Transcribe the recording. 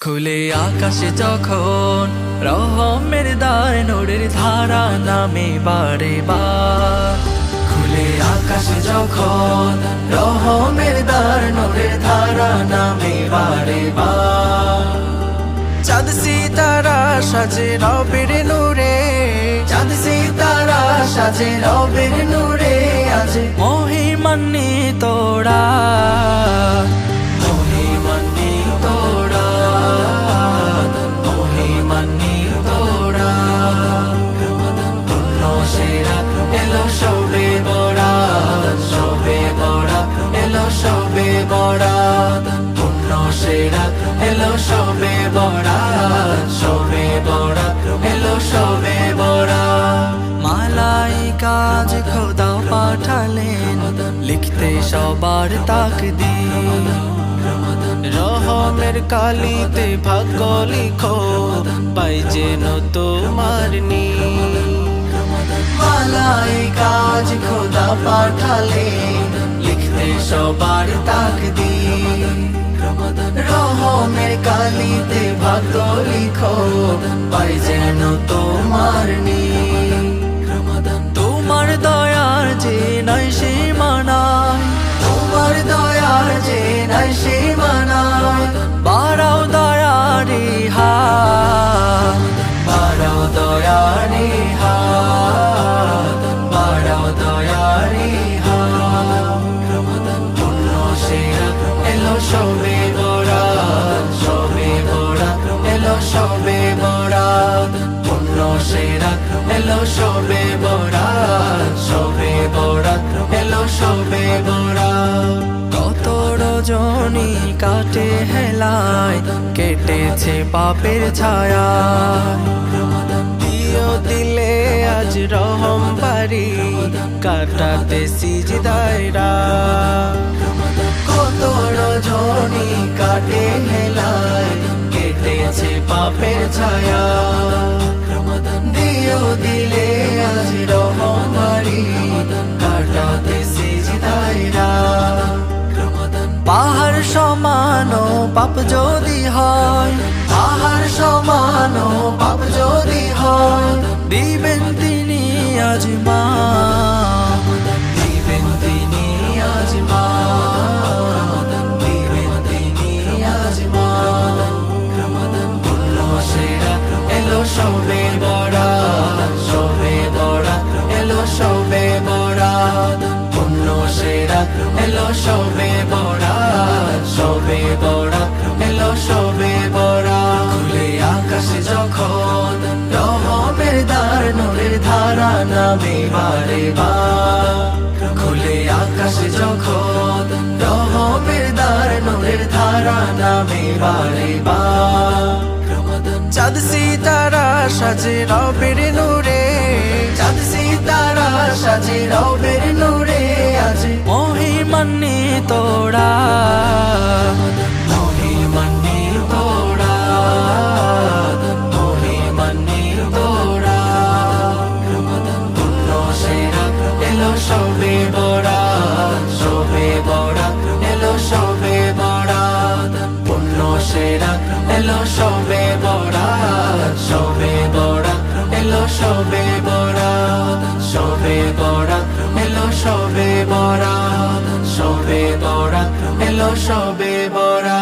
খুলে আকাশে যখন রহমের দ্বার নূরের ধারা নামে বারে বার। খুলে আকাশে যখন রহমের দ্বার নূরের ধারা নামে বারে বার। চাঁদ সিতারা সাজে রবের নূরে, চাঁদ সিতারা সাজে রবের নূরে, আজ মহিমান্নি তোরা, মহিমান্নি তোরা, মহিমান্নি তোরা। পুণ্য সেরা এলো সবে বড়া, সবে বড়া এলো সবে বড়া। পুণ্য সেরা এলো সবে বড়া, সবে বড়া এলো সবে বড়া। মালাইকা আজ খোদা পাঠালেন লিখতে সবার তাকদীর। রহমের কালিতে ভাগ্য লিখো, পাই যেন তোমার নীর। মালাইকা আজ খোদা পাঠালেন লিখতে সবার তাকদীর। রহমের কালিতে ভাগ্য লিখো, পাই যেন তোমার নীর। তোমার দয়ার যে নাই সীমানায়, তোমার দয়ার যে নাই সীমানায়। বাড়াও দয়ারি হাত, বাড়াও দয়ারি হাত, বাড়াও দয়ারি হাত। পুণ্য সেরা এলো সবে বড়া, সবে বড়া এলো সবে বড়া। পুণ্য সেরা এলো সবে বড়া, সবে বড়া এলো সবে বড়া। কত রজনী কাটে হেলায়, কেটেছে পাপের ছায়া। দিও দিলে আজ রহম পারি, কাটাতে সিজদায় রাত। কত রজনী কাটে হেলায়, কেটেছে পাপের ছায়া। দিও দিলে আজ রহম পারি, কাটাতে সিজদায় রাত। পাহাড় সমানো পাপ যদি হয়, পাহাড় সমানো পাপ যদি হয়। দিবেন তিনি আজ মা, দিবেন তিনি আজ মা, দিবেন তিনি আজ মা। পুণ্য সেরা এলো সবে বড়া, সবে বড়া এলো সবে বড়া। পুণ্য সেরা এলো সবে বড়া, সবে বড়া এলো সবে বড়া। খুলে আকাশে যখন রহমের দ্বার নূরের ধারা নামে বারে বার। খুলে আকাশে যখন রহমের দ্বার নূরের ধারা নামে বারে বার। চাঁদ সিতারা সাজে রবের নূরে, চাঁদ সিতারা সাজে রবের নূরে, আজ মহিমান্নি তোরা, মহিমান্নি তোরা, মহিমান্নি তোরা। পুণ্য সেরা এলো সবে বড়া, সবে বড়া এলো সবে বড়া। পুণ্য সেরা এলো সবে বড়া, সবে বড়া এলো সবে বড়া। সবে বড়া এলো সবে বড়া, সবে বড়া এলো সবে বড়া।